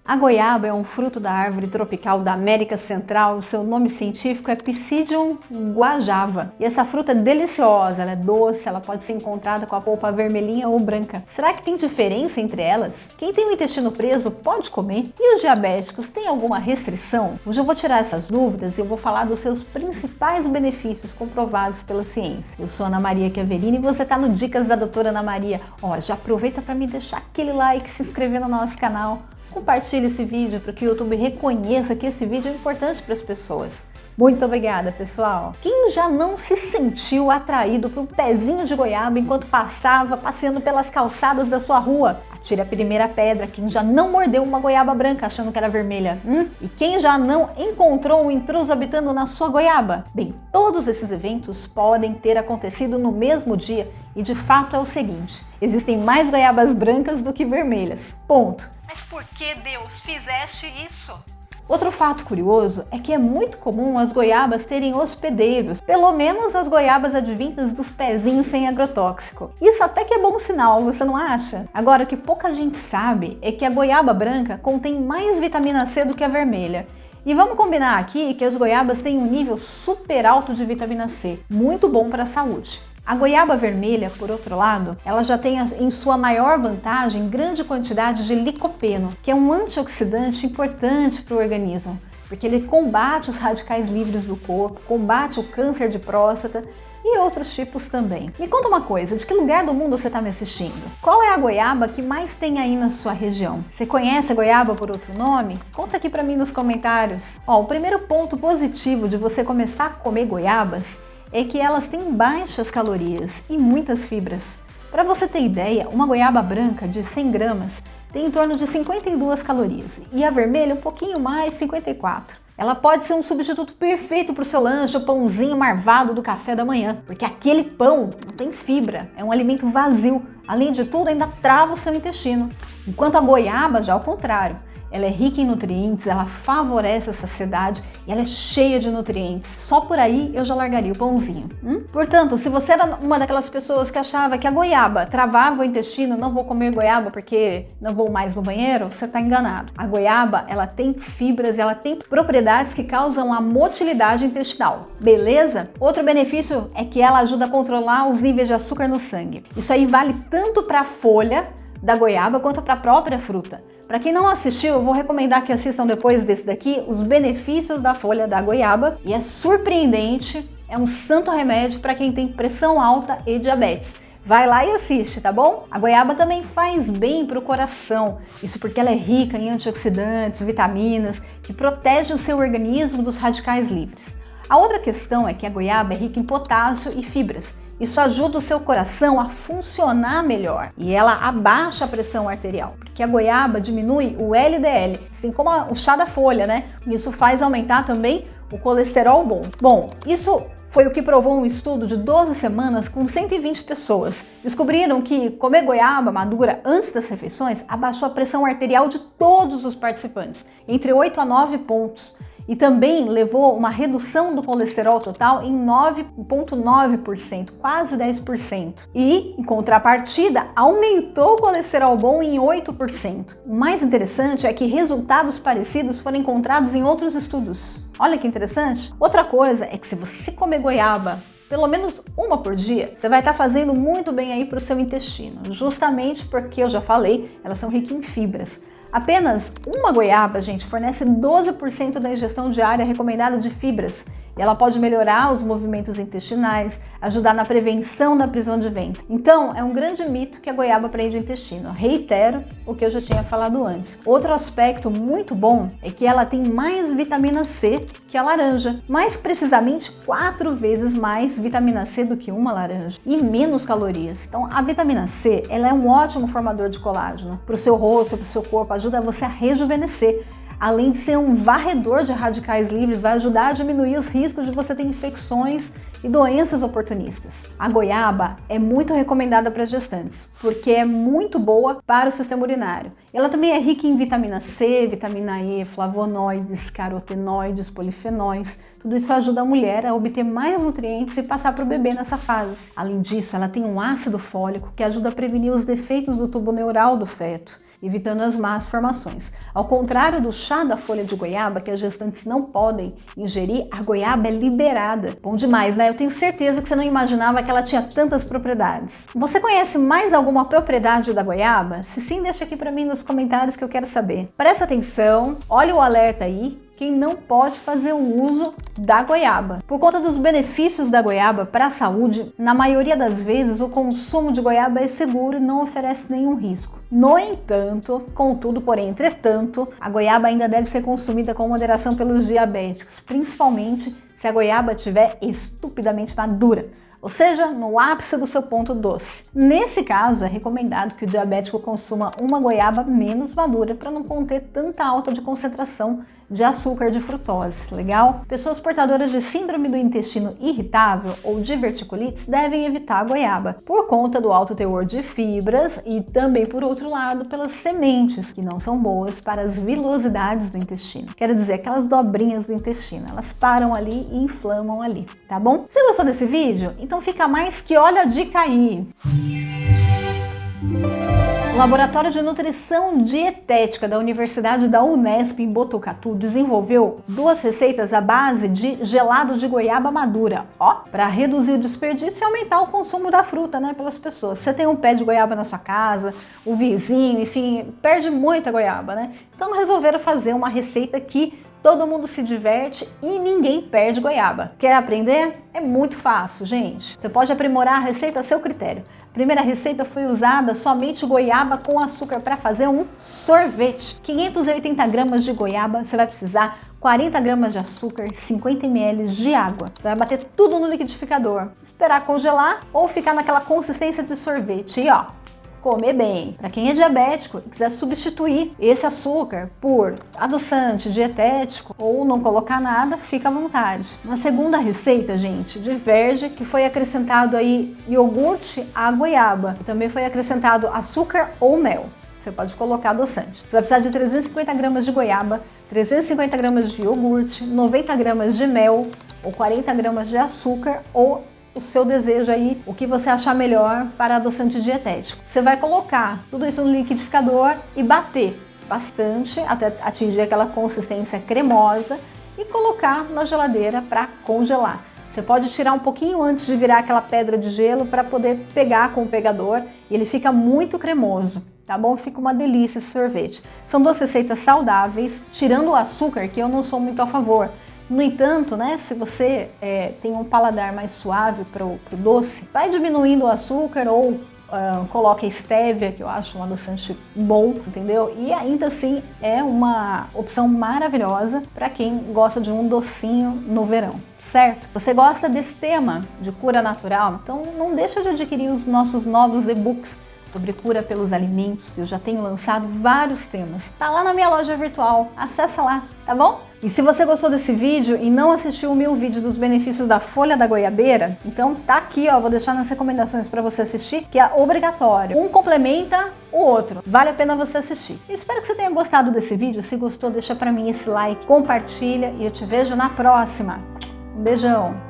A goiaba é um fruto da árvore tropical da América Central. O seu nome científico é Psidium guajava. E essa fruta é deliciosa, ela é doce, ela pode ser encontrada com a polpa vermelhinha ou branca. Será que tem diferença entre elas? Quem tem o intestino preso pode comer? E os diabéticos têm alguma restrição? Hoje eu vou tirar essas dúvidas e eu vou falar dos seus principais benefícios comprovados pela ciência. Eu sou Ana Maria Chiaverini e você está no Dicas da Doutora Ana Maria. Ó, já aproveita para me deixar aquele like, se inscrever no nosso canal. Compartilhe esse vídeo para que o YouTube reconheça que esse vídeo é importante para as pessoas. Muito obrigada, pessoal! Quem já não se sentiu atraído por um pezinho de goiaba enquanto passava passeando pelas calçadas da sua rua? Atire a primeira pedra. Quem já não mordeu uma goiaba branca achando que era vermelha? E quem já não encontrou um intruso habitando na sua goiaba? Bem, todos esses eventos podem ter acontecido no mesmo dia e de fato é o seguinte: existem mais goiabas brancas do que vermelhas. Ponto. Mas por que, Deus, fizeste isso? Outro fato curioso é que é muito comum as goiabas terem hospedeiros, pelo menos as goiabas advindas dos pezinhos sem agrotóxico. Isso até que é bom sinal, você não acha? Agora, o que pouca gente sabe é que a goiaba branca contém mais vitamina C do que a vermelha. E vamos combinar aqui que as goiabas têm um nível super alto de vitamina C, muito bom para a saúde. A goiaba vermelha, por outro lado, ela já tem em sua maior vantagem grande quantidade de licopeno, que é um antioxidante importante para o organismo, porque ele combate os radicais livres do corpo, combate o câncer de próstata e outros tipos também. Me conta uma coisa, de que lugar do mundo você está me assistindo? Qual é a goiaba que mais tem aí na sua região? Você conhece a goiaba por outro nome? Conta aqui para mim nos comentários. Ó, o primeiro ponto positivo de você começar a comer goiabas é que elas têm baixas calorias e muitas fibras. Para você ter ideia, uma goiaba branca de 100 gramas tem em torno de 52 calorias e a vermelha um pouquinho mais, 54. Ela pode ser um substituto perfeito para o seu lanche, o pãozinho marvado do café da manhã, porque aquele pão não tem fibra, é um alimento vazio. Além de tudo, ainda trava o seu intestino. Enquanto a goiaba já ao contrário. Ela é rica em nutrientes, ela favorece a saciedade e ela é cheia de nutrientes. Só por aí eu já largaria o pãozinho. Portanto, se você era uma daquelas pessoas que achava que a goiaba travava o intestino, não vou comer goiaba porque não vou mais no banheiro, você está enganado. A goiaba, ela tem fibras e ela tem propriedades que causam a motilidade intestinal. Beleza? Outro benefício é que ela ajuda a controlar os níveis de açúcar no sangue. Isso aí vale tanto para a folha da goiaba quanto para a própria fruta. Para quem não assistiu, eu vou recomendar que assistam depois desse daqui os benefícios da folha da goiaba. E é surpreendente, é um santo remédio para quem tem pressão alta e diabetes. Vai lá e assiste, tá bom? A goiaba também faz bem para o coração. Isso porque ela é rica em antioxidantes, vitaminas, que protegem o seu organismo dos radicais livres. A outra questão é que a goiaba é rica em potássio e fibras. Isso ajuda o seu coração a funcionar melhor e ela abaixa a pressão arterial, porque a goiaba diminui o LDL, assim como o chá da folha, né? Isso faz aumentar também o colesterol bom. Bom, isso foi o que provou um estudo de 12 semanas com 120 pessoas. Descobriram que comer goiaba madura antes das refeições abaixou a pressão arterial de todos os participantes, entre 8 a 9 pontos. E também levou uma redução do colesterol total em 9,9%, quase 10%. E, em contrapartida, aumentou o colesterol bom em 8%. O mais interessante é que resultados parecidos foram encontrados em outros estudos. Olha que interessante! Outra coisa é que se você comer goiaba pelo menos uma por dia, você vai estar fazendo muito bem aí para o seu intestino, justamente porque eu já falei, elas são ricas em fibras. Apenas uma goiaba, gente, fornece 12% da ingestão diária recomendada de fibras e ela pode melhorar os movimentos intestinais, ajudar na prevenção da prisão de ventre. Então, é um grande mito que a goiaba prende o intestino. Reitero o que eu já tinha falado antes. Outro aspecto muito bom é que ela tem mais vitamina C que a laranja, mais precisamente 4 vezes mais vitamina C do que uma laranja e menos calorias. Então, a vitamina C, ela é um ótimo formador de colágeno para o seu rosto, para o seu corpo, ajuda você a rejuvenescer. Além de ser um varredor de radicais livres, vai ajudar a diminuir os riscos de você ter infecções e doenças oportunistas. A goiaba é muito recomendada para gestantes, porque é muito boa para o sistema urinário. Ela também é rica em vitamina C, vitamina E, flavonoides, carotenoides, polifenóis. Tudo isso ajuda a mulher a obter mais nutrientes e passar para o bebê nessa fase. Além disso, ela tem um ácido fólico que ajuda a prevenir os defeitos do tubo neural do feto, evitando as más formações. Ao contrário do chá da folha de goiaba, que as gestantes não podem ingerir, a goiaba é liberada. Bom demais, né? Eu tenho certeza que você não imaginava que ela tinha tantas propriedades. Você conhece mais alguma propriedade da goiaba? Se sim, deixa aqui para mim nos comentários que eu quero saber. Presta atenção, olha o alerta aí. Quem não pode fazer o uso da goiaba. Por conta dos benefícios da goiaba para a saúde, na maioria das vezes o consumo de goiaba é seguro e não oferece nenhum risco. No entanto, contudo, porém, entretanto, a goiaba ainda deve ser consumida com moderação pelos diabéticos, principalmente se a goiaba estiver estupidamente madura, ou seja, no ápice do seu ponto doce. Nesse caso, é recomendado que o diabético consuma uma goiaba menos madura para não conter tanta alta de concentração de açúcar de frutose, legal? Pessoas portadoras de síndrome do intestino irritável ou diverticulites devem evitar a goiaba, por conta do alto teor de fibras e também, por outro lado, pelas sementes, que não são boas para as vilosidades do intestino. Quero dizer, aquelas dobrinhas do intestino, elas param ali e inflamam ali, tá bom? Você gostou desse vídeo? Então fica mais que olha a dica aí! O Laboratório de Nutrição Dietética da Universidade da Unesp em Botucatu desenvolveu 2 receitas à base de gelado de goiaba madura, para reduzir o desperdício e aumentar o consumo da fruta, né, pelas pessoas. Você tem um pé de goiaba na sua casa, o vizinho, enfim, perde muita goiaba, né? Então resolveram fazer uma receita que todo mundo se diverte e ninguém perde goiaba. Quer aprender? É muito fácil, gente. Você pode aprimorar a receita a seu critério. A primeira receita foi usada somente goiaba com açúcar para fazer um sorvete. 580 gramas de goiaba, você vai precisar 40 gramas de açúcar, 50 ml de água. Você vai bater tudo no liquidificador, esperar congelar ou ficar naquela consistência de sorvete. E comer bem. Para quem é diabético e quiser substituir esse açúcar por adoçante dietético ou não colocar nada, fica à vontade. Na segunda receita, gente, diverge que foi acrescentado aí iogurte à goiaba. Também foi acrescentado açúcar ou mel. Você pode colocar adoçante. Você vai precisar de 350 gramas de goiaba, 350 gramas de iogurte, 90 gramas de mel ou 40 gramas de açúcar ou o seu desejo aí, o que você achar melhor para adoçante dietético. Você vai colocar tudo isso no liquidificador e bater bastante até atingir aquela consistência cremosa e colocar na geladeira para congelar. Você pode tirar um pouquinho antes de virar aquela pedra de gelo para poder pegar com o pegador e ele fica muito cremoso. Tá bom? Fica uma delícia esse sorvete. São 2 receitas saudáveis, tirando o açúcar, que eu não sou muito a favor. No entanto, né, se você tem um paladar mais suave para o doce, vai diminuindo o açúcar ou coloca stevia, que eu acho um adoçante bom, entendeu? E ainda assim é uma opção maravilhosa para quem gosta de um docinho no verão, certo? Você gosta desse tema de cura natural? Então não deixa de adquirir os nossos novos e-books sobre cura pelos alimentos. Eu já tenho lançado vários temas. Tá lá na minha loja virtual, acessa lá, tá bom? E se você gostou desse vídeo e não assistiu o meu vídeo dos benefícios da folha da goiabeira, então tá aqui, vou deixar nas recomendações para você assistir, que é obrigatório. Um complementa o outro. Vale a pena você assistir. Eu espero que você tenha gostado desse vídeo. Se gostou, deixa para mim esse like, compartilha e eu te vejo na próxima. Um beijão!